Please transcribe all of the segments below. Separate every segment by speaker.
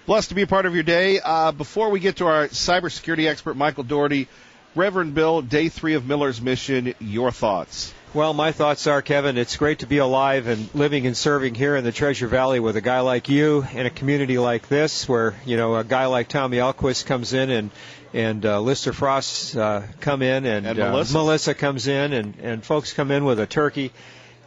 Speaker 1: Blessed to be a part of your day. Before we get to our cybersecurity expert, Michael Dougherty, Reverend Bill, day 3 of Miller's Mission, your thoughts?
Speaker 2: Well, my thoughts are, Kevin, it's great to be alive and living and serving here in the Treasure Valley with a guy like you in a community like this where, a guy like Tommy Alquist comes in and Lister Frost come in and Melissa comes in and folks come in with a turkey.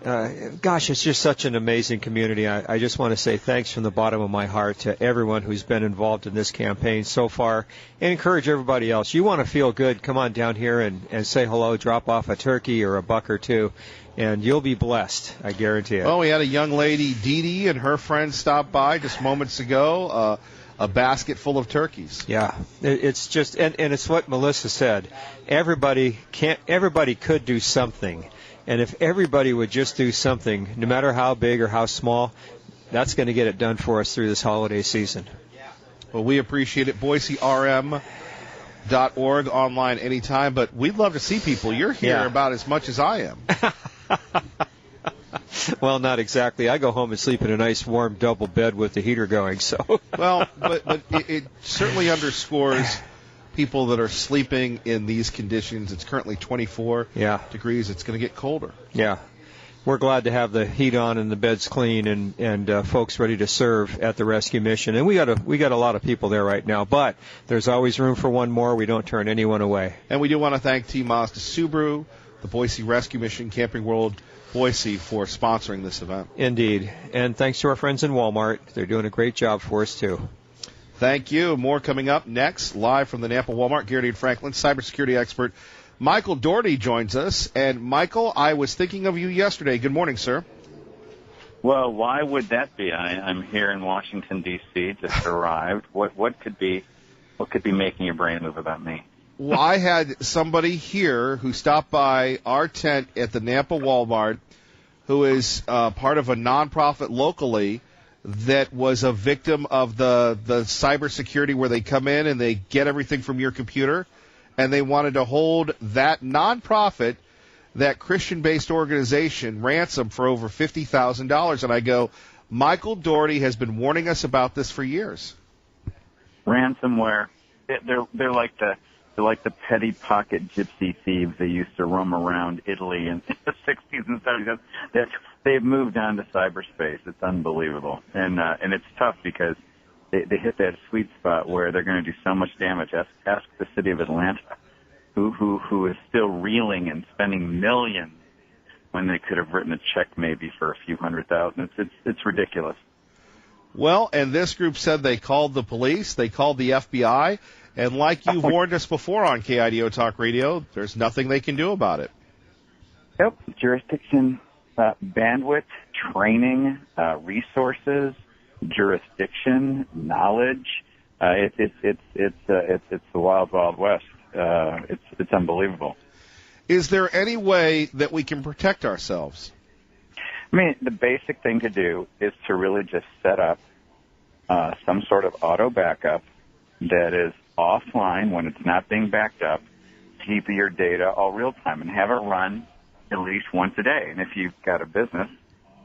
Speaker 2: Gosh, it's just such an amazing community. I just want to say thanks from the bottom of my heart to everyone who's been involved in this campaign so far and encourage everybody else. You want to feel good, come on down here and say hello, drop off a turkey or a buck or two, and you'll be blessed, I guarantee it.
Speaker 1: Oh, we had a young lady, Dee Dee, and her friends stopped by just moments ago, a basket full of turkeys.
Speaker 2: Yeah, it's just, and it's what Melissa said. Everybody could do something. And if everybody would just do something, no matter how big or how small, that's going to get it done for us through this holiday season.
Speaker 1: Well, we appreciate it. BoiseRM.org, online anytime. But we'd love to see people. You're here about as much as I am.
Speaker 2: Well, not exactly. I go home and sleep in a nice warm double bed with the heater going. So.
Speaker 1: Well, but it certainly underscores people that are sleeping in these conditions. It's currently 24 degrees. It's going to get colder.
Speaker 2: Yeah. We're glad to have the heat on and the beds clean and folks ready to serve at the rescue mission. And we got a lot of people there right now, but there's always room for one more. We don't turn anyone away.
Speaker 1: And we do want to thank T Mazda Subaru, the Boise Rescue Mission, Camping World Boise for sponsoring this event.
Speaker 2: Indeed. And thanks to our friends in Walmart. They're doing a great job for us, too.
Speaker 1: Thank you. More coming up next, live from the Nampa Walmart. Garrity and Franklin, cybersecurity expert Michael Dougherty joins us. And, Michael, I was thinking of you yesterday. Good morning, sir.
Speaker 3: Well, why would that be? I'm here in Washington, D.C., just arrived. What could be making your brain move about me?
Speaker 1: Well, I had somebody here who stopped by our tent at the Nampa Walmart who is part of a nonprofit locally that was a victim of the cybersecurity where they come in and they get everything from your computer, and they wanted to hold that nonprofit, that Christian-based organization, ransom for over $50,000. And I go, Michael Dougherty has been warning us about this for years.
Speaker 3: Ransomware, they're like the petty pocket gypsy thieves that used to roam around Italy in the 60s and 70s. They've moved on to cyberspace. It's unbelievable. And it's tough because they hit that sweet spot where they're going to do so much damage. Ask the city of Atlanta, who is still reeling and spending millions when they could have written a check maybe for a few $100,000. It's ridiculous.
Speaker 1: Well, and this group said they called the police, they called the FBI, and like you've warned us before on KIDO Talk Radio, there's nothing they can do about it.
Speaker 3: Yep, jurisdiction, bandwidth, training, resources, jurisdiction, knowledge. It's the wild, wild west. It's unbelievable.
Speaker 1: Is there any way that we can protect ourselves?
Speaker 3: I mean, the basic thing to do is to really just set up some sort of auto backup that is offline when it's not being backed up. Keep your data all real time and have it run at least once a day. And if you've got a business,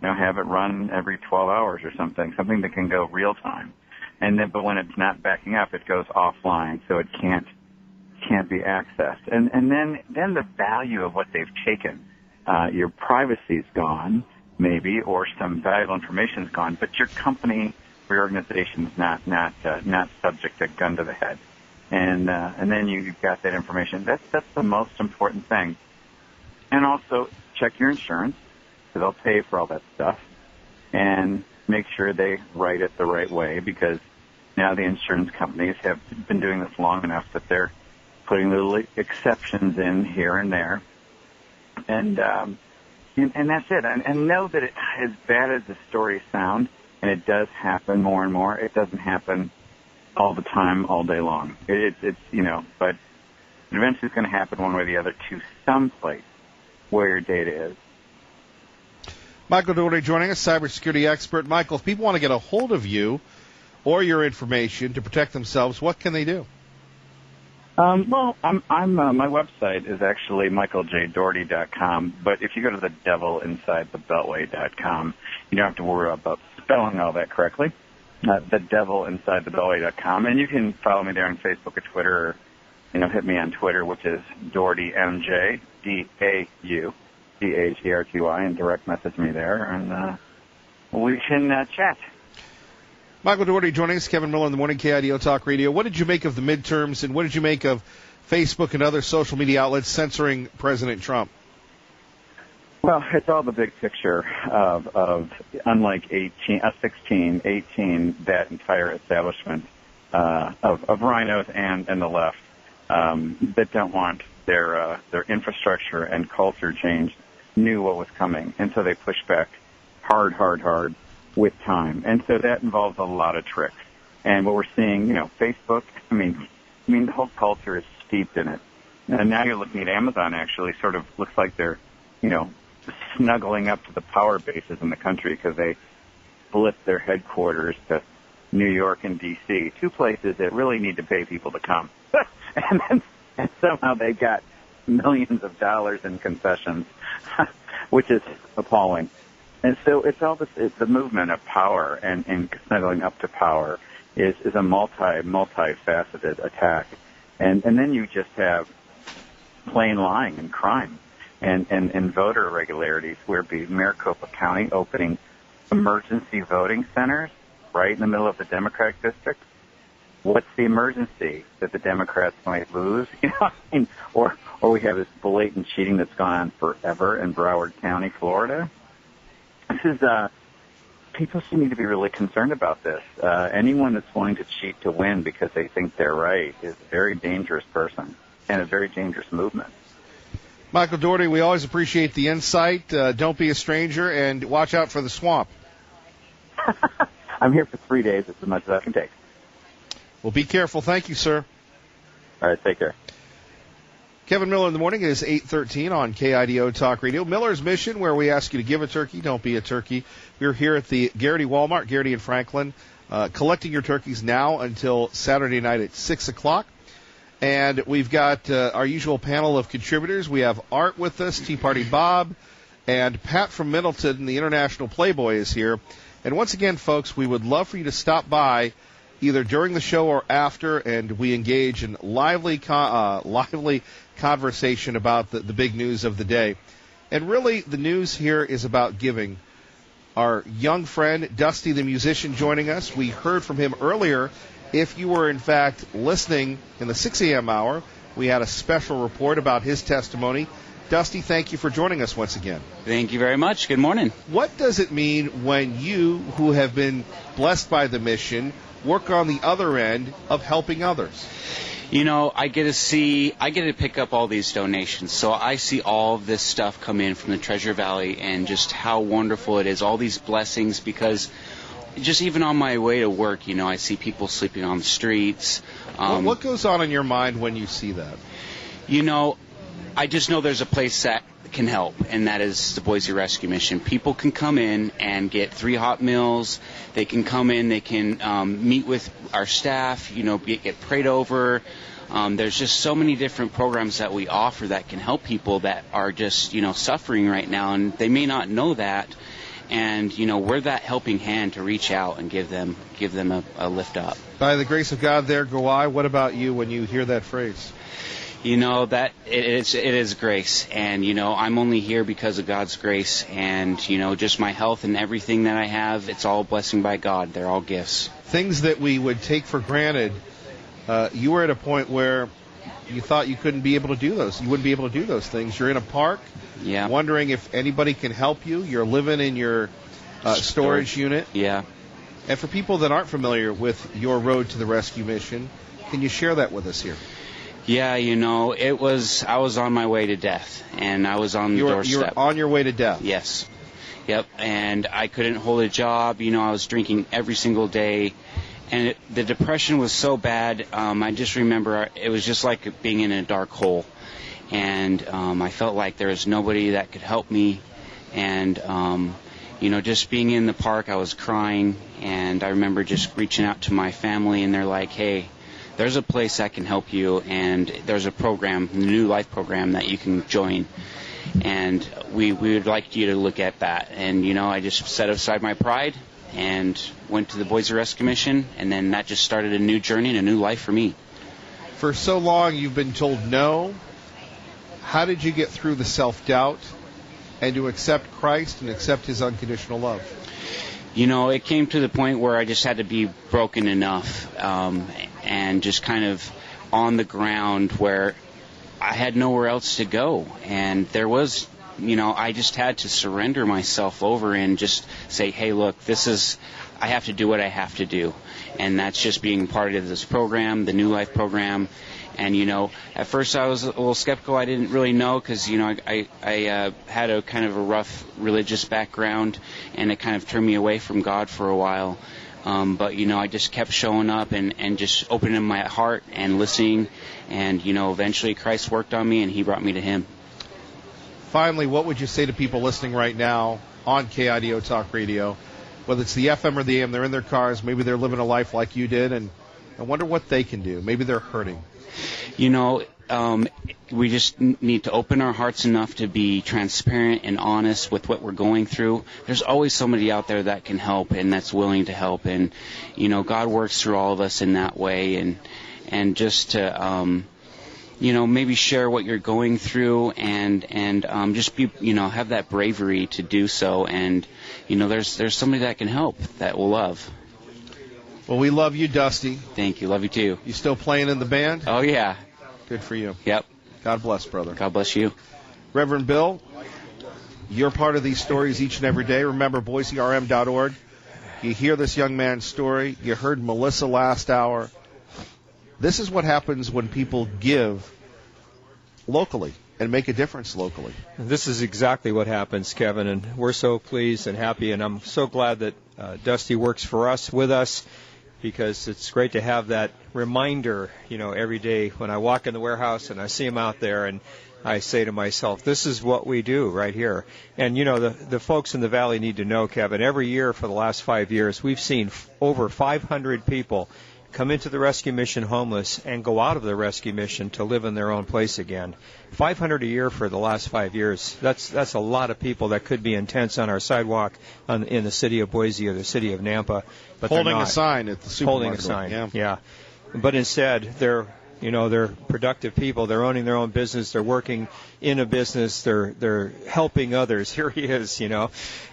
Speaker 3: have it run every 12 hours or something that can go real time. And then, but when it's not backing up, it goes offline, so it can't be accessed. And then the value of what they've taken, your privacy's gone, maybe, or some valuable information's gone, but your company or your organization's not subject to gun to the head. And then you've got that information. That's the most important thing. And also check your insurance, so they'll pay for all that stuff, and make sure they write it the right way, because now the insurance companies have been doing this long enough that they're putting little exceptions in here and there. And that's it. And know that as bad as the stories sound, and it does happen more and more, it doesn't happen all the time, all day long. But eventually it's going to happen one way or the other to some place where your data is.
Speaker 1: Michael Dougherty joining us, cybersecurity expert. Michael, if people want to get a hold of you or your information to protect themselves, what can they do?
Speaker 3: Well, my website is actually michaeljdougherty.com, but if you go to the devilinsidethebeltway.com, you don't have to worry about spelling all that correctly. thedevilinsidethebelly.com. And you can follow me there on Facebook or Twitter, or, hit me on Twitter, which is Daugherty MJ, DAUGHERTY, and direct message me there, and we can chat.
Speaker 1: Michael Daugherty joining us, Kevin Miller in the morning, KIDO Talk Radio. What did you make of the midterms, and what did you make of Facebook and other social media outlets censoring President Trump?
Speaker 3: Well, it's all the big picture of unlike 16, 18, that entire establishment of rhinos and the left that don't want their infrastructure and culture changed, knew what was coming, and so they pushed back hard with time. And so that involves a lot of tricks. And what we're seeing, Facebook, I mean the whole culture is steeped in it. And now you're looking at Amazon actually sort of looks like they're, snuggling up to the power bases in the country because they split their headquarters to New York and D.C., two places that really need to pay people to come. and somehow they got millions of dollars in concessions, which is appalling. And so it's all this, the movement of power and snuggling up to power is a multifaceted attack. And then you just have plain lying and crime. And voter irregularities, where Maricopa County opening emergency voting centers right in the middle of the Democratic district. What's the emergency? That the Democrats might lose? Or we have this blatant cheating that's gone on forever in Broward County, Florida. This is people need to be really concerned about this. Anyone that's willing to cheat to win because they think they're right is a very dangerous person and a very dangerous movement.
Speaker 1: Michael Daugherty, we always appreciate the insight. Don't be a stranger, and watch out for the swamp.
Speaker 3: I'm here for 3 days. It's as much as I can take.
Speaker 1: Well, be careful. Thank you, sir.
Speaker 3: All right, take care.
Speaker 1: Kevin Miller in the morning is 8:13 on KIDO Talk Radio. Miller's Mission, where we ask you to give a turkey, don't be a turkey. We're here at the Garrity Walmart, Garrity and Franklin, collecting your turkeys now until Saturday night at 6 o'clock. And we've got our usual panel of contributors. We have Art with us, Tea Party Bob, and Pat from Middleton, the International Playboy, is here. And once again, folks, we would love for you to stop by either during the show or after, and we engage in lively conversation about the big news of the day. And really, the news here is about giving. Our young friend, Dusty the musician, joining us. We heard from him earlier. If you were, in fact, listening in the 6 a.m. hour, we had a special report about his testimony. Dusty, thank you for joining us once again.
Speaker 4: Thank you very much. Good morning.
Speaker 1: What does it mean when you, who have been blessed by the mission, work on the other end of helping others?
Speaker 4: I get to pick up all these donations. So I see all of this stuff come in from the Treasure Valley and just how wonderful it is, all these blessings, because just even on my way to work, I see people sleeping on the streets.
Speaker 1: What goes on in your mind when you see that?
Speaker 4: I just know there's a place that can help, and that is the Boise Rescue Mission. People can come in and get 3 hot meals. They can come in. They can meet with our staff, get prayed over. There's just so many different programs that we offer that can help people that are just, suffering right now, and they may not know that. And, we're that helping hand to reach out and give them a lift up.
Speaker 1: By the grace of God, there go I. What about you when you hear that phrase?
Speaker 4: That it is grace. And, I'm only here because of God's grace. And, just my health and everything that I have, it's all a blessing by God. They're all gifts.
Speaker 1: Things that we would take for granted, you were at a point where you thought you couldn't be able to do those. You wouldn't be able to do those things. You're in a park.
Speaker 4: Yeah.
Speaker 1: Wondering if anybody can help you. You're living in your storage unit.
Speaker 4: Yeah.
Speaker 1: And for people that aren't familiar with your road to the rescue mission, can you share that with us here?
Speaker 4: Yeah, I was on my way to death, and I was on the doorstep.
Speaker 1: You were on your way to death?
Speaker 4: Yes. Yep, and I couldn't hold a job. I was drinking every single day, and the depression was so bad. I just remember it was just like being in a dark hole. And I felt like there was nobody that could help me. And, just being in the park, I was crying. And I remember just reaching out to my family, and they're like, hey, there's a place that can help you, and there's a program, the New Life program, that you can join. And we would like you to look at that. And, I just set aside my pride, and went to the Boise Rescue Mission, and then that just started a new journey and a new life for me.
Speaker 1: For so long, you've been told no. How did you get through the self-doubt and to accept Christ and accept his unconditional love?
Speaker 4: You know, it came to the point where I just had to be broken enough and just kind of on the ground where I had nowhere else to go. And there was, you know, I just had to surrender myself over and just say, hey, look, I have to do what I have to do. And that's just being part of this program, the New Life program. And, you know, at first I was a little skeptical. I didn't really know because, you know, I had a kind of a rough religious background, and it kind of turned me away from God for a while. But, you know, I just kept showing up and just opening my heart and listening. And, you know, eventually Christ worked on me, and he brought me to him.
Speaker 1: Finally, what would you say to people listening right now on KIDO Talk Radio, whether it's the FM or the AM, they're in their cars, maybe they're living a life like you did, and I wonder what they can do. Maybe they're hurting.
Speaker 4: You know, we just need to open our hearts enough to be transparent and honest with what we're going through. There's always somebody out there that can help and that's willing to help. And, you know, God works through all of us in that way. And just to, you know, maybe share what you're going through and just be, you know, have that bravery to do so. And, you know, there's somebody that can help that will love.
Speaker 1: Well, we love you, Dusty.
Speaker 4: Thank you. Love you, too.
Speaker 1: You still playing in the band?
Speaker 4: Oh, yeah.
Speaker 1: Good for you.
Speaker 4: Yep.
Speaker 1: God bless, brother.
Speaker 4: God bless you.
Speaker 1: Reverend Bill, you're part of these stories each and every day. Remember, BoiseRM.org. You hear this young man's story. You heard Melissa last hour. This is what happens when people give locally and make a difference locally.
Speaker 2: This is exactly what happens, Kevin, and we're so pleased and happy, and I'm so glad that Dusty works for us, with us, because it's great to have that reminder, you know, every day when I walk in the warehouse and I see him out there, and I say to myself, this is what we do right here. And, you know, the folks in the Valley need to know, Kevin, every year for the last 5 years, we've seen over 500 people come into the rescue mission homeless and go out of the rescue mission to live in their own place again. 500 a year for the last 5 years. That's a lot of people that could be in tents on our sidewalk in the city of Boise or the city of Nampa, but
Speaker 1: holding
Speaker 2: they're not.
Speaker 1: A sign at the supermarket.
Speaker 2: Holding a sign,
Speaker 1: yeah.
Speaker 2: But instead, they're productive people. They're owning their own business. They're working in a business. They're helping others. Here he is, you know.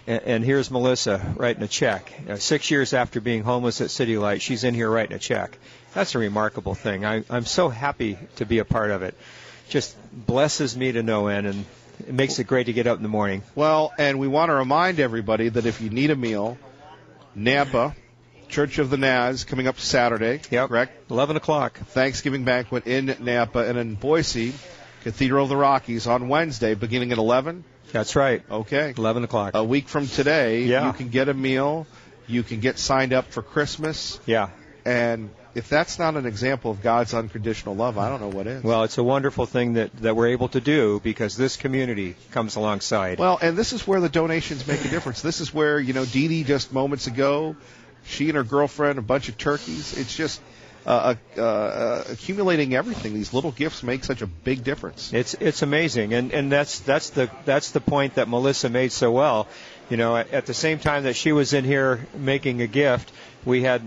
Speaker 2: And here's Melissa writing a check. 6 years after being homeless at City Light, she's in here writing a check. That's a remarkable thing. I'm so happy to be a part of it. Just blesses me to no end, and it makes it great to get up in the morning.
Speaker 1: Well, and we want to remind everybody that if you need a meal, Nampa, Church of the Naz, coming up Saturday,
Speaker 2: yep.
Speaker 1: Correct?
Speaker 2: 11 o'clock.
Speaker 1: Thanksgiving banquet in Nampa, and in Boise, Cathedral of the Rockies on Wednesday, beginning at 11.
Speaker 2: That's right.
Speaker 1: Okay.
Speaker 2: 11 o'clock.
Speaker 1: A week from today,
Speaker 2: yeah.
Speaker 1: You can get a meal. You can get signed up for Christmas.
Speaker 2: Yeah.
Speaker 1: And if that's not an example of God's unconditional love, I don't know what is.
Speaker 2: Well, it's a wonderful thing that we're able to do because this community comes alongside.
Speaker 1: Well, and this is where the donations make a difference. This is where, you know, Dee Dee just moments ago, she and her girlfriend, a bunch of turkeys. It's just accumulating everything. These little gifts make such a big difference.
Speaker 2: It's amazing, and that's the point that Melissa made so well. You know, at the same time that she was in here making a gift, we had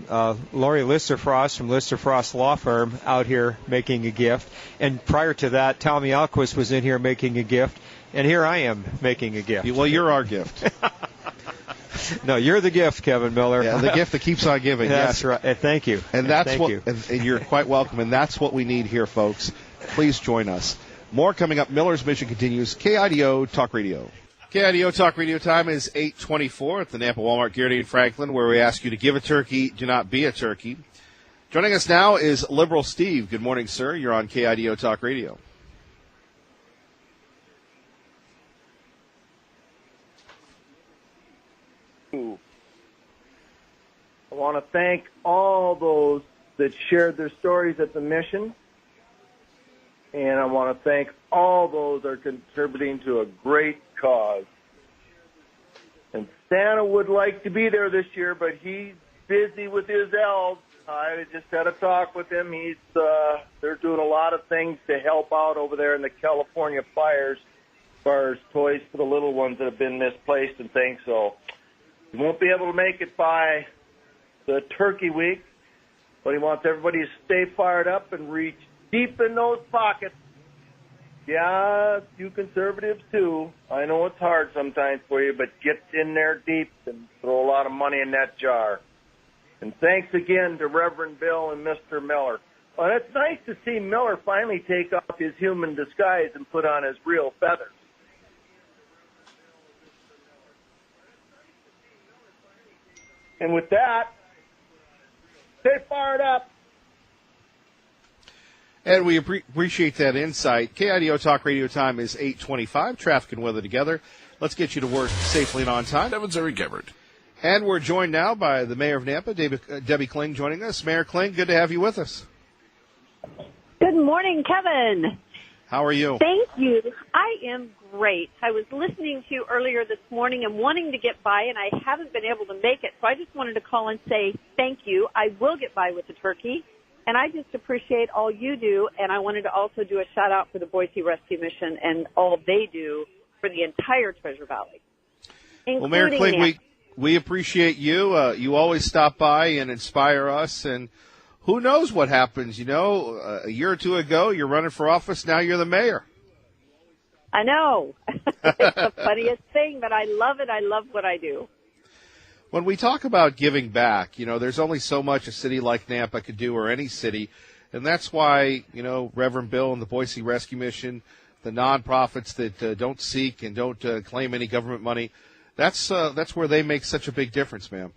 Speaker 2: Lori Lister-Frost from Lister-Frost Law Firm out here making a gift, and prior to that, Tommy Alquist was in here making a gift, and here I am making a gift.
Speaker 1: Well, you're our gift.
Speaker 2: No, you're the gift, Kevin Miller.
Speaker 1: Yeah, the gift that keeps on giving.
Speaker 2: That's
Speaker 1: yes.
Speaker 2: right. Thank you.
Speaker 1: And that's
Speaker 2: Thank
Speaker 1: what.
Speaker 2: you.
Speaker 1: And you're quite welcome. And that's what we need here, folks. Please join us. More coming up. Miller's Mission continues. KIDO Talk Radio. KIDO Talk Radio time is 8:24 at the Nampa Walmart, Garrity and Franklin, where we ask you to give a turkey, do not be a turkey. Joining us now is Liberal Steve. Good morning, sir. You're on KIDO Talk Radio.
Speaker 5: I want to thank all those that shared their stories at the mission, and I want to thank all those that are contributing to a great cause. And Santa would like to be there this year, but he's busy with his elves. I just had a talk with him. They're doing a lot of things to help out over there in the California fires as far as toys for the little ones that have been misplaced and things. So He won't be able to make it by the turkey week, but he wants everybody to stay fired up and reach deep in those pockets. Yeah, you conservatives too. I know it's hard sometimes for you, but get in there deep and throw a lot of money in that jar. And thanks again to Reverend Bill and Mr. Miller. Well, it's nice to see Miller finally take off his human disguise and put on his real feathers. And with that, stay fired up.
Speaker 1: And we appreciate that insight. KIDO Talk Radio time is 8:25. Traffic and weather together. Let's get you to work safely and on time.
Speaker 6: Evans, Eric Gebert.
Speaker 1: And we're joined now by the Mayor of Nampa, Debbie Kling, joining us. Mayor Kling, good to have you with us.
Speaker 7: Good morning, Kevin.
Speaker 1: How are you?
Speaker 7: Thank you. I am great. I was listening to you earlier this morning and wanting to get by, and I haven't been able to make it, so I just wanted to call and say thank you. I will get by with the turkey. And I just appreciate all you do, and I wanted to also do a shout-out for the Boise Rescue Mission and all they do for the entire Treasure Valley.
Speaker 1: Well, Mayor Kling, we appreciate you. You always stop by and inspire us, and who knows what happens. You know, a year or two ago, you're running for office, now you're the mayor.
Speaker 7: I know. It's the funniest thing, but I love it. I love what I do.
Speaker 1: When we talk about giving back, you know, there's only so much a city like Nampa could do, or any city, and that's why, you know, Reverend Bill and the Boise Rescue Mission, the nonprofits that don't seek and don't claim any government money, that's where they make such a big difference, ma'am.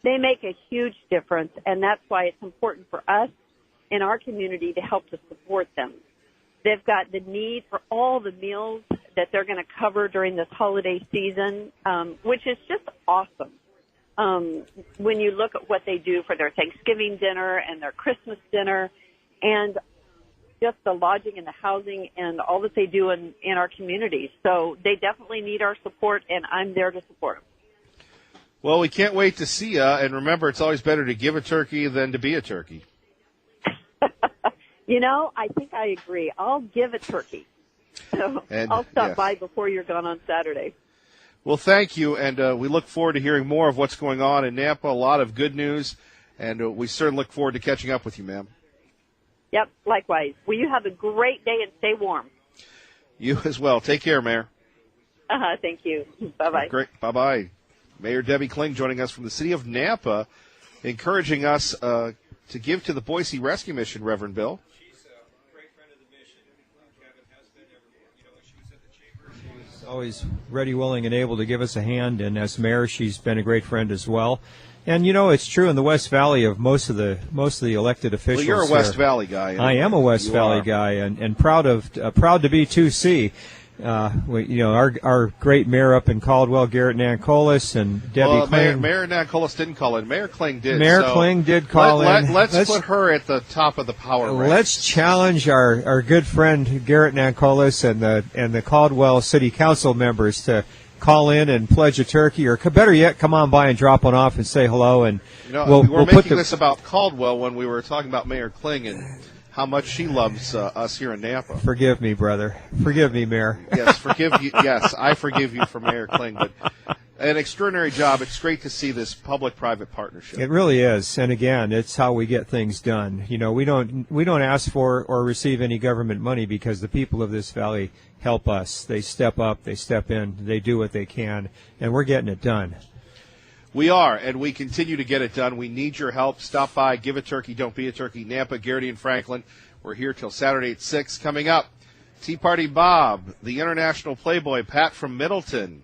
Speaker 7: They make a huge difference, and that's why it's important for us in our community to help to support them. They've got the need for all the meals that they're going to cover during this holiday season, which is just awesome. When you look at what they do for their Thanksgiving dinner and their Christmas dinner, and just the lodging and the housing and all that they do in our communities. So they definitely need our support, and I'm there to support them.
Speaker 1: Well, we can't wait to see you, and remember, it's always better to give a turkey than to be a turkey.
Speaker 7: You know, I think I agree. I'll give a turkey. So I'll stop by before you're gone on Saturday.
Speaker 1: Well, thank you, and we look forward to hearing more of what's going on in Nampa. A lot of good news, and we certainly look forward to catching up with you, ma'am.
Speaker 7: Yep, likewise. Well, you have a great day and stay warm.
Speaker 1: You as well. Take care, Mayor.
Speaker 7: Thank you. Bye-bye.
Speaker 1: Great. Bye-bye. Mayor Debbie Kling joining us from the city of Nampa, encouraging us to give to the Boise Rescue Mission, Reverend Bill.
Speaker 2: Always ready, willing, and able to give us a hand, and as mayor, she's been a great friend as well. And you know, it's true in the West Valley of most of the elected officials.
Speaker 1: Well, you're a West Valley guy.
Speaker 2: I am a West Valley guy, and proud to be 2C. Our great mayor up in Caldwell, Garrett Nancolis, and Debbie Kling.
Speaker 1: Mayor Nancolis didn't call in. Mayor Kling did.
Speaker 2: Mayor Kling did call in.
Speaker 1: Let's put her at the top of the power rank.
Speaker 2: Let's challenge our good friend Garrett Nancolis and the Caldwell City Council members to call in and pledge a turkey, or better yet, come on by and drop one off and say hello. And
Speaker 1: we were making this about Caldwell when we were talking about Mayor Kling and how much she loves us here in Nampa.
Speaker 2: Forgive me, brother. Forgive me, Mayor.
Speaker 1: Yes, forgive you. Yes, I forgive you for Mayor Kling. But an extraordinary job. It's great to see this public-private partnership.
Speaker 2: It really is. And again, it's how we get things done. You know, we don't ask for or receive any government money because the people of this valley help us. They step up, they step in, they do what they can, and we're getting it done.
Speaker 1: We are, and we continue to get it done. We need your help. Stop by, give a turkey, don't be a turkey. Nampa, Garrity, and Franklin. We're here till Saturday at 6. Coming up, Tea Party Bob, the international playboy, Pat from Middleton,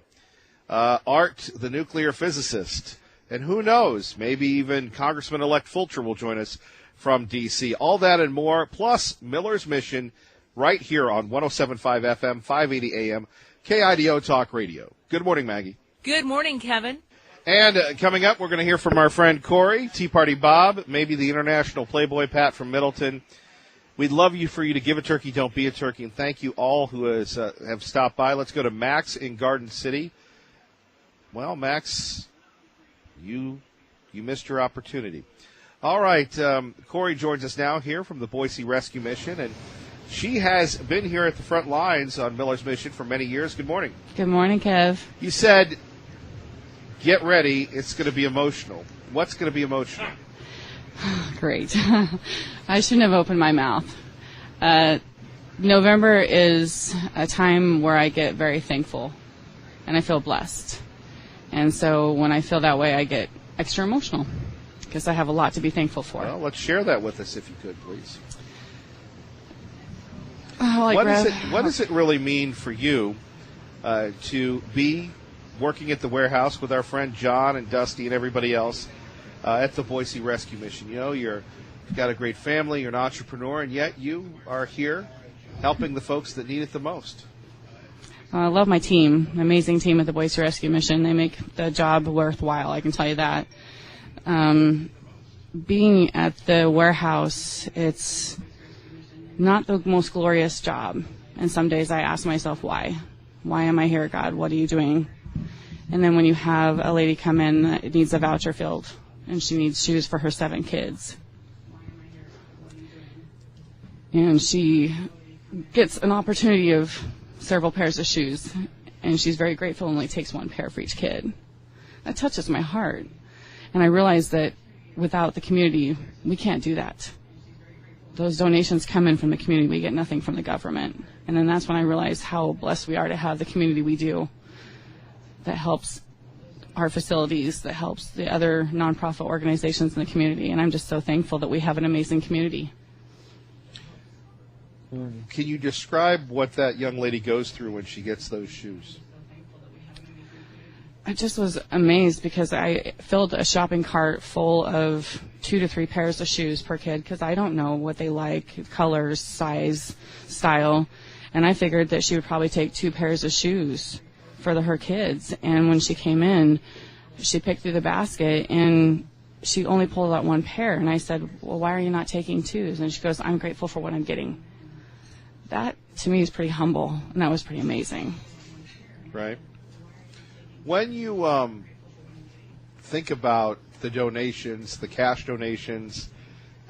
Speaker 1: Art, the nuclear physicist, and who knows, maybe even Congressman-elect Fulcher will join us from D.C. All that and more, plus Miller's Mission, right here on 107.5 FM, 580 AM, KIDO Talk Radio. Good morning, Maggie.
Speaker 8: Good morning, Kevin.
Speaker 1: And coming up, we're going to hear from our friend Corey, Tea Party Bob, maybe the international playboy Pat from Middleton. We'd love for you to give a turkey, don't be a turkey, and thank you all who have stopped by. Let's go to Max in Garden City. Well, Max, you missed your opportunity. All right, Corey joins us now here from the Boise Rescue Mission, and she has been here at the front lines on Miller's Mission for many years. Good morning.
Speaker 9: Good morning, Kev.
Speaker 1: You said Get ready. It's going to be emotional. What's going to be emotional?
Speaker 6: Great. I shouldn't have opened my mouth. November is a time where I get very thankful, and I feel blessed. And so when I feel that way, I get extra emotional because I have a lot to be thankful for.
Speaker 1: Well, let's share that with us if you could, please. What does it really mean for you to be working at the warehouse with our friend John and Dusty and everybody else at the Boise Rescue Mission? You know, you've got a great family, you're an entrepreneur, and yet you are here helping the folks that need it the most.
Speaker 6: I love my team, amazing team at the Boise Rescue Mission. They make the job worthwhile, I can tell you that. Being at the warehouse, it's not the most glorious job. And some days I ask myself, why? Why am I here, God? What are you doing? And then when you have a lady come in that needs a voucher filled, and she needs shoes for her 7 kids, and she gets an opportunity of several pairs of shoes, and she's very grateful and only takes 1 pair for each kid. That touches my heart. And I realize that without the community, we can't do that. Those donations come in from the community. We get nothing from the government. And then that's when I realize how blessed we are to have the community we do that helps our facilities, that helps the other nonprofit organizations in the community. And I'm just so thankful that we have an amazing community.
Speaker 1: Can you describe what that young lady goes through when she gets those shoes?
Speaker 6: I just was amazed because I filled a shopping cart full of 2 to 3 pairs of shoes per kid because I don't know what they like, colors, size, style. And I figured that she would probably take 2 pairs of shoes for her kids. And when she came in, she picked through the basket and she only pulled out 1 pair. And I said, well, why are you not taking 2s? And she goes, I'm grateful for what I'm getting. That, to me, is pretty humble, and that was pretty amazing.
Speaker 1: Right. When you think about the donations, the cash donations,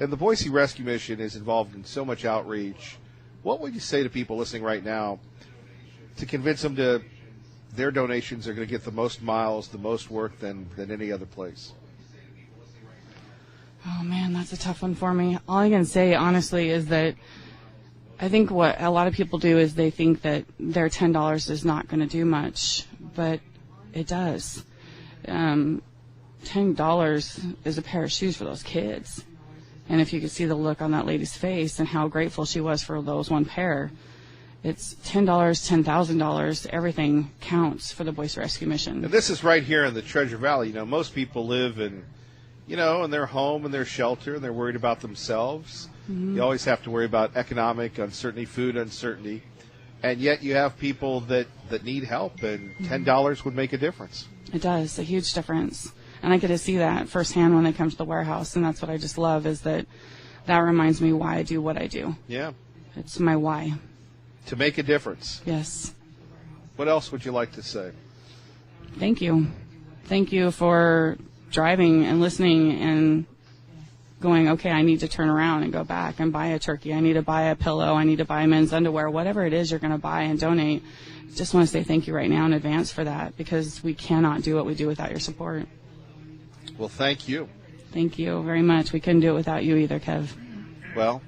Speaker 1: and the Boise Rescue Mission is involved in so much outreach, what would you say to people listening right now to convince them to their donations are going to get the most miles, the most work than any other place?
Speaker 6: Oh, man, that's a tough one for me. All I can say, honestly, is that I think what a lot of people do is they think that their $10 is not going to do much, but it does. $10 is a pair of shoes for those kids. And if you could see the look on that lady's face and how grateful she was for those 1 pair, it's $10, $10,000, everything counts for the Boise Rescue Mission.
Speaker 1: And this is right here in the Treasure Valley. You know, most people live in their home and their shelter, and they're worried about themselves. Mm-hmm. You always have to worry about economic uncertainty, food uncertainty, and yet you have people that need help, and $10 would make a difference.
Speaker 6: It does, a huge difference. And I get to see that firsthand when they come to the warehouse, and that's what I just love, is that reminds me why I do what I do.
Speaker 1: Yeah.
Speaker 6: It's my why.
Speaker 1: To make a difference.
Speaker 6: Yes.
Speaker 1: What else would you like to say?
Speaker 6: Thank you. Thank you for driving and listening and going, okay, I need to turn around and go back and buy a turkey. I need to buy a pillow. I need to buy men's underwear. Whatever it is you're going to buy and donate, just want to say thank you right now in advance for that, because we cannot do what we do without your support.
Speaker 1: Well, thank you.
Speaker 6: Thank you very much. We couldn't do it without you either, Kev.
Speaker 1: Well,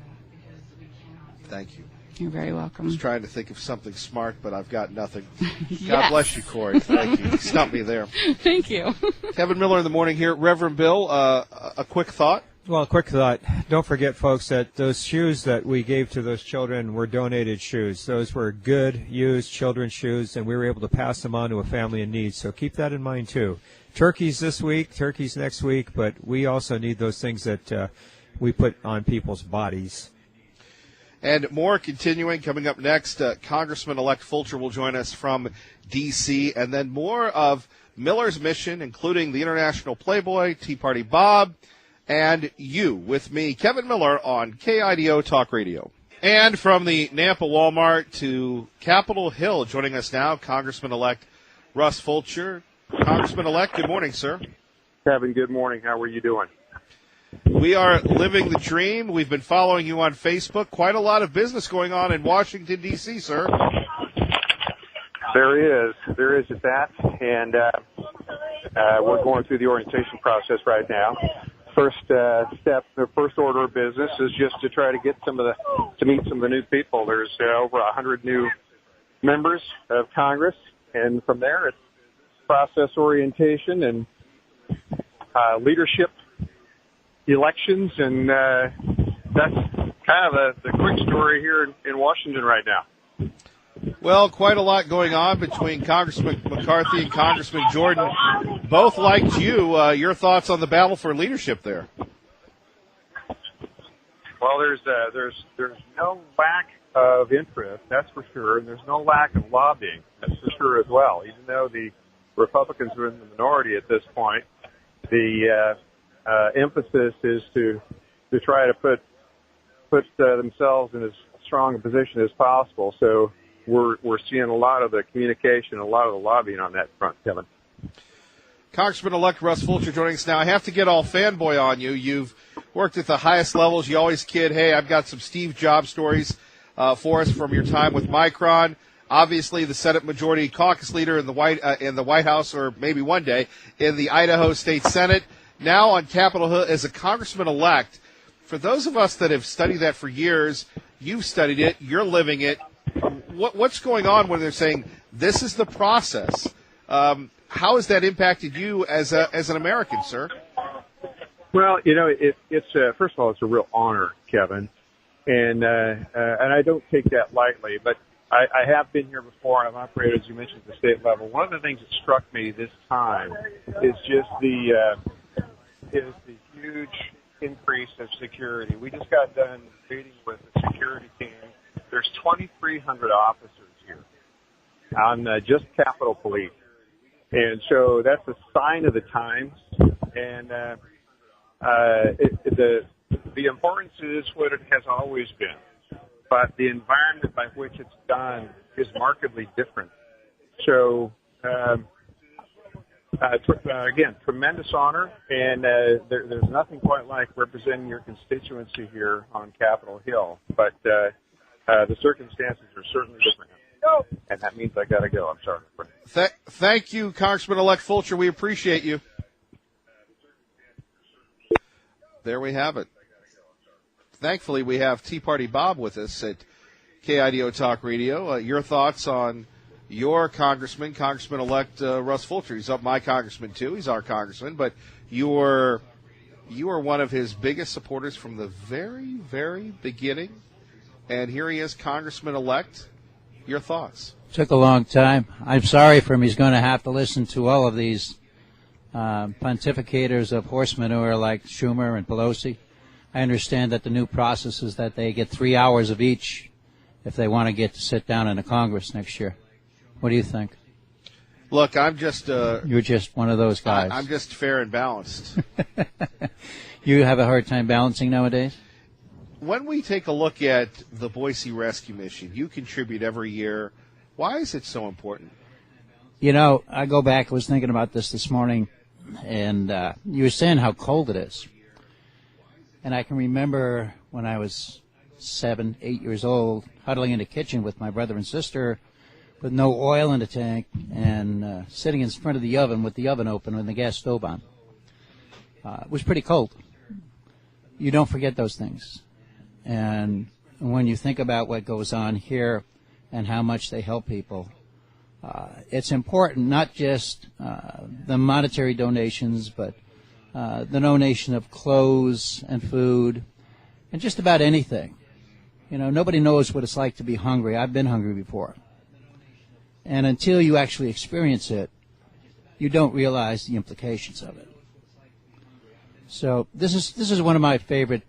Speaker 1: thank you.
Speaker 6: You're very welcome.
Speaker 1: I was trying to think of something smart, but I've got nothing.
Speaker 6: Yes.
Speaker 1: God bless you, Corey. Thank you. You stumped me there.
Speaker 6: Thank you.
Speaker 1: Kevin Miller in the morning here. Reverend Bill, a quick thought?
Speaker 2: Well, quick thought. Don't forget, folks, that those shoes that we gave to those children were donated shoes. Those were good, used children's shoes, and we were able to pass them on to a family in need. So keep that in mind, too. Turkeys this week, turkeys next week, but we also need those things that we put on people's bodies.
Speaker 1: And more continuing. Coming up next, Congressman-elect Fulcher will join us from D.C., and then more of Miller's mission, including the International Playboy, Tea Party Bob, and you with me, Kevin Miller, on KIDO Talk Radio. And from the Nampa Walmart to Capitol Hill, joining us now, Congressman-elect Russ Fulcher. Congressman-elect, good morning, sir.
Speaker 8: Kevin, good morning. How are you doing?
Speaker 1: We are living the dream. We've been following you on Facebook. Quite a lot of business going on in Washington, D.C., sir.
Speaker 8: There is at that. And We're going through the orientation process right now. First step, the first order of business is just to try to get to meet some of the new people. There's over 100 new members of Congress, and from there it's process orientation and leadership elections, and that's kind of the quick story here in Washington right now.
Speaker 1: Well, quite a lot going on between Congressman McCarthy and Congressman Jordan. Both liked you. Your thoughts on the battle for leadership there?
Speaker 8: Well, there's no lack of interest, that's for sure, and there's no lack of lobbying, that's for sure as well. Even though the Republicans are in the minority at this point, the emphasis is to try to put themselves in as strong a position as possible. So we're seeing a lot of the communication, a lot of the lobbying on that front, Kevin.
Speaker 1: Congressman-elect Russ Fulcher joining us now. I have to get all fanboy on you. You've worked at the highest levels. You always kid, hey, I've got some Steve Jobs stories for us from your time with Micron. Obviously, the Senate Majority Caucus leader in the White House, or maybe one day in the Idaho State Senate. Now on Capitol Hill as a congressman-elect. For those of us that have studied that for years, you've studied it, you're living it. What's going on when they're saying this is the process? How has that impacted you as an American, sir?
Speaker 8: Well, it's first of all, it's a real honor, Kevin, and I don't take that lightly. But I have been here before, and I've operated, as you mentioned, at the state level. One of the things that struck me this time is just the huge increase of security. We just got done meeting with the security team. There's 2,300 officers here on just Capitol Police. And so that's a sign of the times. And the importance is what it has always been. But the environment by which it's done is markedly different. So, again, tremendous honor, and there's nothing quite like representing your constituency here on Capitol Hill. But the circumstances are certainly different. And that means I got to go. I'm sorry.
Speaker 1: Thank you, Congressman-elect Fulcher. We appreciate you. There we have it. Thankfully, we have Tea Party Bob with us at KIDO Talk Radio. Your thoughts on your Congressman-elect Russ Fulcher. He's my congressman, too. He's our congressman. But you are one of his biggest supporters from the very, very beginning. And here he is, Congressman-elect. Your thoughts?
Speaker 9: Took a long time. I'm sorry for him. He's going to have to listen to all of these pontificators of horse manure like Schumer and Pelosi. I understand that the new process is that they get 3 hours of each if they want to get to sit down in the Congress next year. What do you think?
Speaker 1: Look, I'm just...
Speaker 9: You're just one of those guys.
Speaker 1: I'm just fair and balanced.
Speaker 9: You have a hard time balancing nowadays?
Speaker 1: When we take a look at the Boise Rescue Mission, you contribute every year. Why is it so important?
Speaker 9: I go back, I was thinking about this morning, and you were saying how cold it is. And I can remember when I was 7, 8 years old, huddling in the kitchen with my brother and sister with no oil in the tank and sitting in front of the oven with the oven open and the gas stove on. It was pretty cold. You don't forget those things. And when you think about what goes on here and how much they help people, it's important, not just the monetary donations, but the donation of clothes and food and just about anything. Nobody knows what it's like to be hungry. I've been hungry before. And until you actually experience it, you don't realize the implications of it. So this is one of my favorite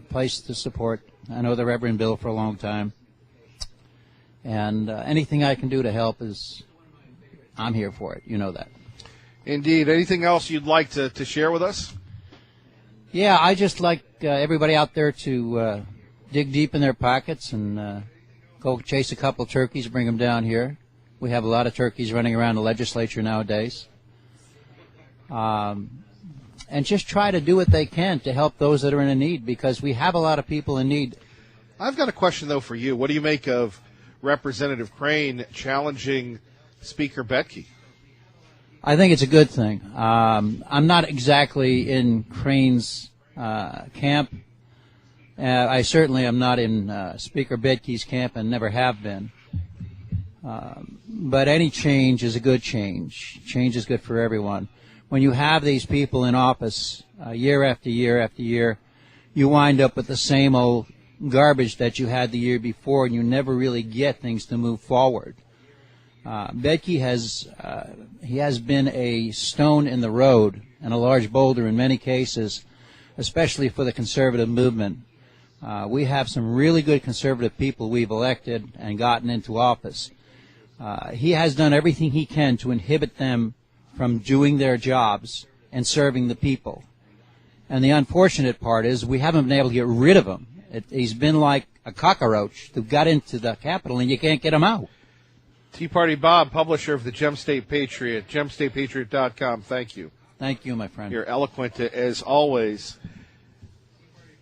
Speaker 9: places to support. I know the Reverend Bill for a long time. And anything I can do to help I'm here for it. You know that.
Speaker 1: Indeed. Anything else you'd like to share with us?
Speaker 9: Yeah, I just like everybody out there to dig deep in their pockets and go chase a couple turkeys, bring them down here. We have a lot of turkeys running around the legislature nowadays. And just try to do what they can to help those that are in need, because we have a lot of people in need.
Speaker 1: I've got a question, though, for you. What do you make of Representative Crane challenging Speaker Betke?
Speaker 9: I think it's a good thing. I'm not exactly in Crane's camp. I certainly am not in Speaker Bedke's camp and never have been. But any change is a good change. Change is good for everyone. When you have these people in office year after year after year, you wind up with the same old garbage that you had the year before, and you never really get things to move forward. Bedke has been a stone in the road and a large boulder in many cases, especially for the conservative movement. We have some really good conservative people we've elected and gotten into office. He has done everything he can to inhibit them from doing their jobs and serving the people. And the unfortunate part is we haven't been able to get rid of him. He's been like a cockroach who got into the Capitol and you can't get him out.
Speaker 1: Tea Party Bob, publisher of the Gem State Patriot, gemstatepatriot.com. Thank you.
Speaker 9: Thank you, my friend.
Speaker 1: You're eloquent as always.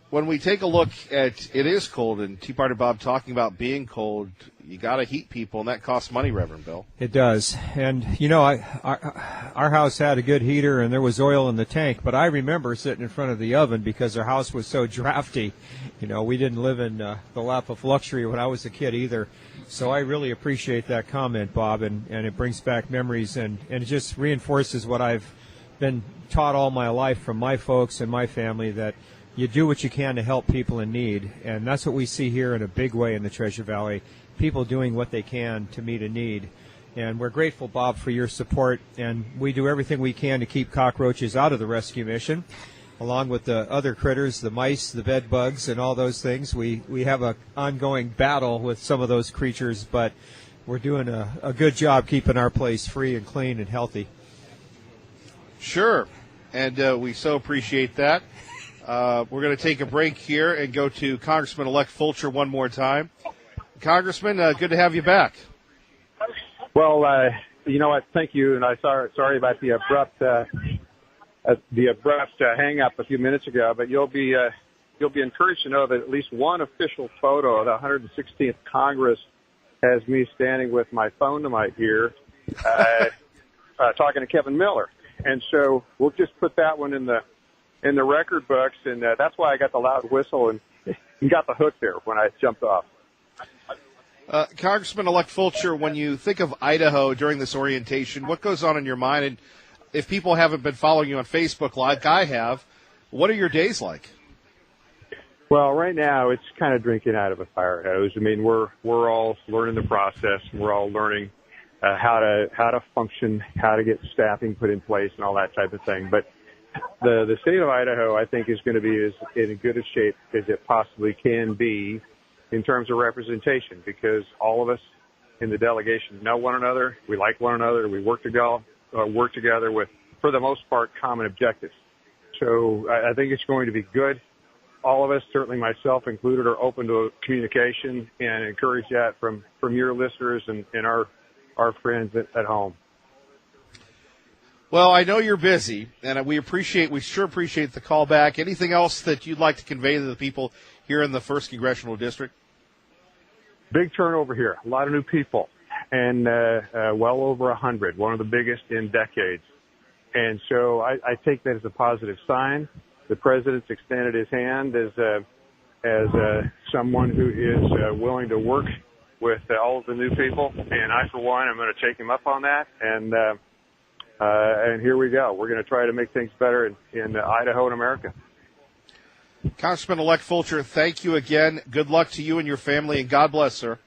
Speaker 1: When we take a look at it is cold, and Tea Party Bob talking about being cold, you got to heat people, and that costs money, Reverend Bill.
Speaker 2: It does. And, you know, our house had a good heater, and there was oil in the tank, but I remember sitting in front of the oven because our house was so drafty. You know, we didn't live in the lap of luxury when I was a kid either. So I really appreciate that comment, Bob, and it brings back memories, and it just reinforces what I've been taught all my life from my folks and my family, that you do what you can to help people in need, and that's what we see here in a big way in the Treasure Valley, people doing what they can to meet a need. And we're grateful, Bob, for your support, and we do everything we can to keep cockroaches out of the rescue mission, along with the other critters, the mice, the bed bugs, and all those things. We have an ongoing battle with some of those creatures, but we're doing a good job keeping our place free and clean and healthy.
Speaker 1: Sure, and we so appreciate that. We're going to take a break here and go to Congressman-elect Fulcher one more time. Congressman, good to have you back.
Speaker 8: Well, you know what? Thank you, and sorry about the abrupt hang up a few minutes ago. But you'll be encouraged to know that at least one official photo of the 116th Congress has me standing with my phone to my ear, talking to Kevin Miller, and so we'll just put that one in the record books, and that's why I got the loud whistle and got the hook there when I jumped off.
Speaker 1: Congressman-elect Fulcher, when you think of Idaho during this orientation, what goes on in your mind? And if people haven't been following you on Facebook like I have, what are your days like?
Speaker 8: Well, right now it's kind of drinking out of a fire hose. I mean, we're all learning the process, and we're all learning how to function, how to get staffing put in place, and all that type of thing. But the state of Idaho, I think, is going to be as in good a shape as it possibly can be in terms of representation, because all of us in the delegation know one another, we like one another, we work together with, for the most part, common objectives. So I think it's going to be good. All of us, certainly myself included, are open to communication and encourage that from your listeners and our friends at home.
Speaker 1: Well, I know you're busy, and we sure appreciate the call back. Anything else that you'd like to convey to the people here in the 1st Congressional District?
Speaker 8: Big turnover here, a lot of new people, and well over 100, one of the biggest in decades. And so I take that as a positive sign. The president's extended his hand as someone who is willing to work with all of the new people, and I, for one, am going to take him up on that. And here we go. We're going to try to make things better in Idaho and America.
Speaker 1: Congressman-elect Fulcher, thank you again. Good luck to you and your family, and God bless, sir.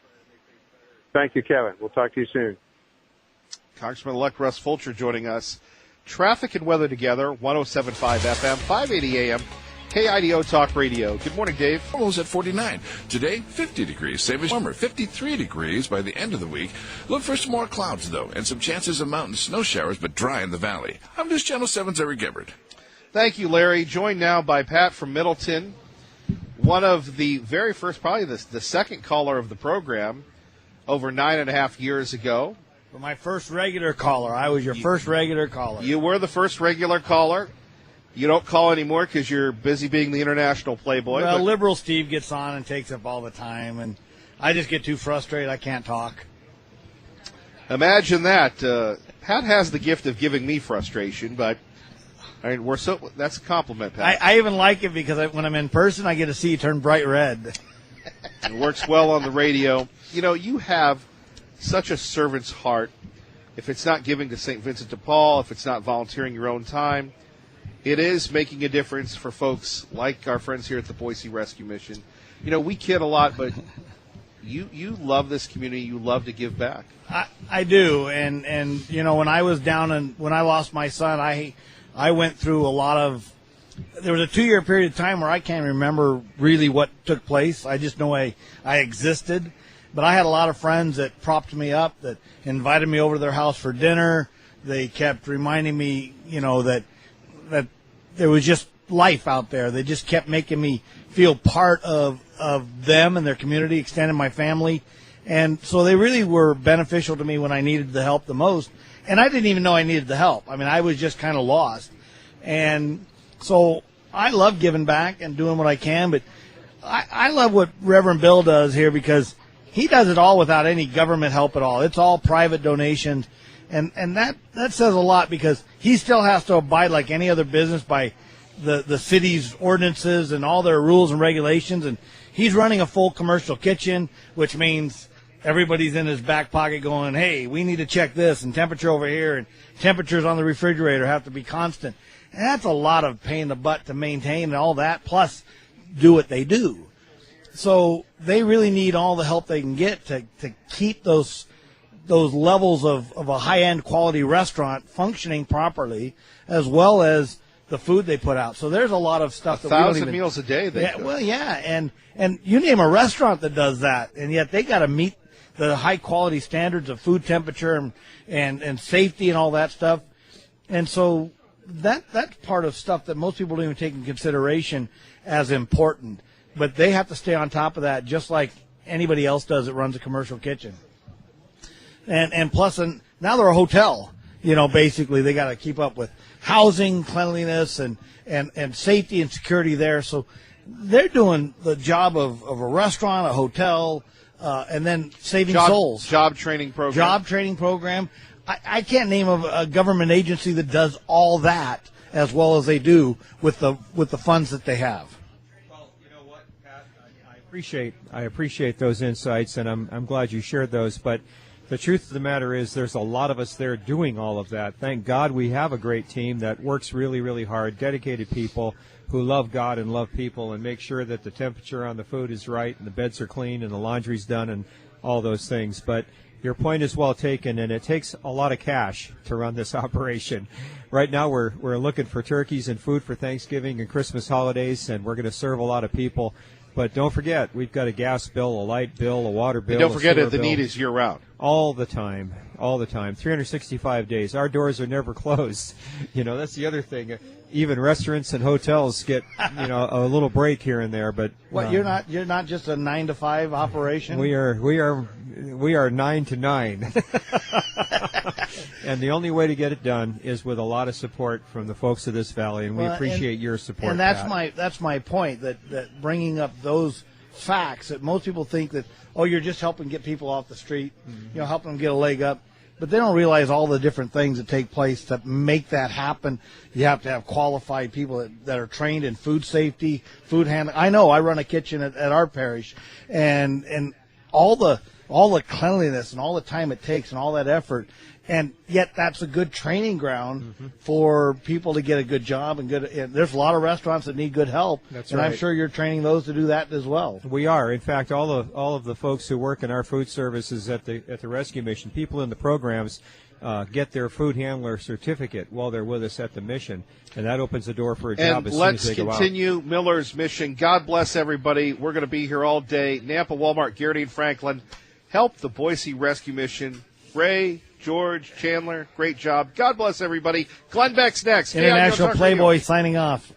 Speaker 8: Thank you, Kevin. We'll talk to you soon.
Speaker 1: Congressman-elect Russ Fulcher joining us. Traffic and weather together, 107.5 FM, 580 AM, KIDO Talk Radio. Good morning, Dave.
Speaker 10: Almost at 49. Today, 50 degrees. Same as summer. 53 degrees by the end of the week. Look for some more clouds, though, and some chances of mountain snow showers, but dry in the valley. I'm News Channel 7's Eric Gebhardt.
Speaker 1: Thank you, Larry. Joined now by Pat from Middleton, one of the very first, probably the second caller of the program, over 9.5 years ago.
Speaker 11: For my first regular caller. I was your first regular caller.
Speaker 1: You were the first regular caller. You don't call anymore because you're busy being the international playboy.
Speaker 11: Well, Liberal Steve gets on and takes up all the time, and I just get too frustrated. I can't talk.
Speaker 1: Imagine that. Pat has the gift of giving me frustration, but I mean, that's a compliment, Pat.
Speaker 11: I even like it because when I'm in person, I get to see you turn bright red.
Speaker 1: It works well on the radio. You know, you have such a servant's heart. If it's not giving to St. Vincent de Paul, if it's not volunteering your own time, it is making a difference for folks like our friends here at the Boise Rescue Mission. You know, we kid a lot, but you love this community. You love to give back.
Speaker 11: I do, and you know, when I was down and when I lost my son, I went through a lot of. There was a 2-year period of time where I can't remember really what took place. I just know I existed. But I had a lot of friends that propped me up, that invited me over to their house for dinner. They kept reminding me, you know, that there was just life out there. They just kept making me feel part of them and their community, extending my family. And so they really were beneficial to me when I needed the help the most. And I didn't even know I needed the help. I mean, I was just kind of lost. And so I love giving back and doing what I can, but I love what Reverend Bill does here because he does it all without any government help at all. It's all private donations. And that says a lot because he still has to abide like any other business by the city's ordinances and all their rules and regulations. And he's running a full commercial kitchen, which means everybody's in his back pocket going, hey, we need to check this and temperature over here and temperatures on the refrigerator have to be constant. And that's a lot of pain in the butt to maintain and all that, plus do what they do. So they really need all the help they can get to keep those levels of a high-end quality restaurant functioning properly, as well as the food they put out. So there's a lot of stuff that
Speaker 1: 1,000 meals a day.
Speaker 11: And you name a restaurant that does that, and yet they got to meet the high-quality standards of food temperature and safety and all that stuff. And so that's part of stuff that most people don't even take in consideration as important. But they have to stay on top of that just like anybody else does that runs a commercial kitchen. And plus, now they're a hotel. You know, basically they got to keep up with housing, cleanliness, and safety and security there. So they're doing the job of a restaurant, a hotel, and then saving souls.
Speaker 1: Job training program.
Speaker 11: I can't name a government agency that does all that as well as they do with the funds that they have.
Speaker 2: I appreciate those insights, and I'm glad you shared those. But the truth of the matter is there's a lot of us there doing all of that. Thank God we have a great team that works really, really hard, dedicated people who love God and love people and make sure that the temperature on the food is right and the beds are clean and the laundry's done and all those things. But your point is well taken, and it takes a lot of cash to run this operation. Right now we're looking for turkeys and food for Thanksgiving and Christmas holidays, and we're going to serve a lot of people. But don't forget, we've got a gas bill, a light bill, a water bill.
Speaker 1: And don't forget
Speaker 2: the
Speaker 1: need is year-round.
Speaker 2: All the time, 365 days. Our doors are never closed. You know, that's the other thing. Even restaurants and hotels get, you know, a little break here and there. But
Speaker 11: what, you're not just a 9 to 5 operation?
Speaker 2: We are 9 to 9. And the only way to get it done is with a lot of support from the folks of this valley, and we appreciate your support.
Speaker 11: And that's my point, that bringing up those facts that most people think that, oh, you're just helping get people off the street, you know, helping them get a leg up. But they don't realize all the different things that take place to make that happen. You have to have qualified people that are trained in food safety, food handling. I know I run a kitchen at our parish, and all the cleanliness and all the time it takes and all that effort. And yet that's a good training ground for people to get a good job and there's a lot of restaurants that need good help.
Speaker 2: That's
Speaker 11: and
Speaker 2: right.
Speaker 11: I'm sure you're training those to do that as well.
Speaker 2: We are. In fact, all of the folks who work in our food services at the rescue mission, people in the programs, get their food handler certificate while they're with us at the mission, and that opens the door for a job as soon as they go out.
Speaker 1: Let's continue Miller's mission. God bless everybody. We're going to be here all day. Nampa, Walmart, Garrity, and Franklin. Help the Boise Rescue Mission. Ray, George, Chandler, great job. God bless everybody. Glenn Beck's next.
Speaker 11: International Playboy signing off.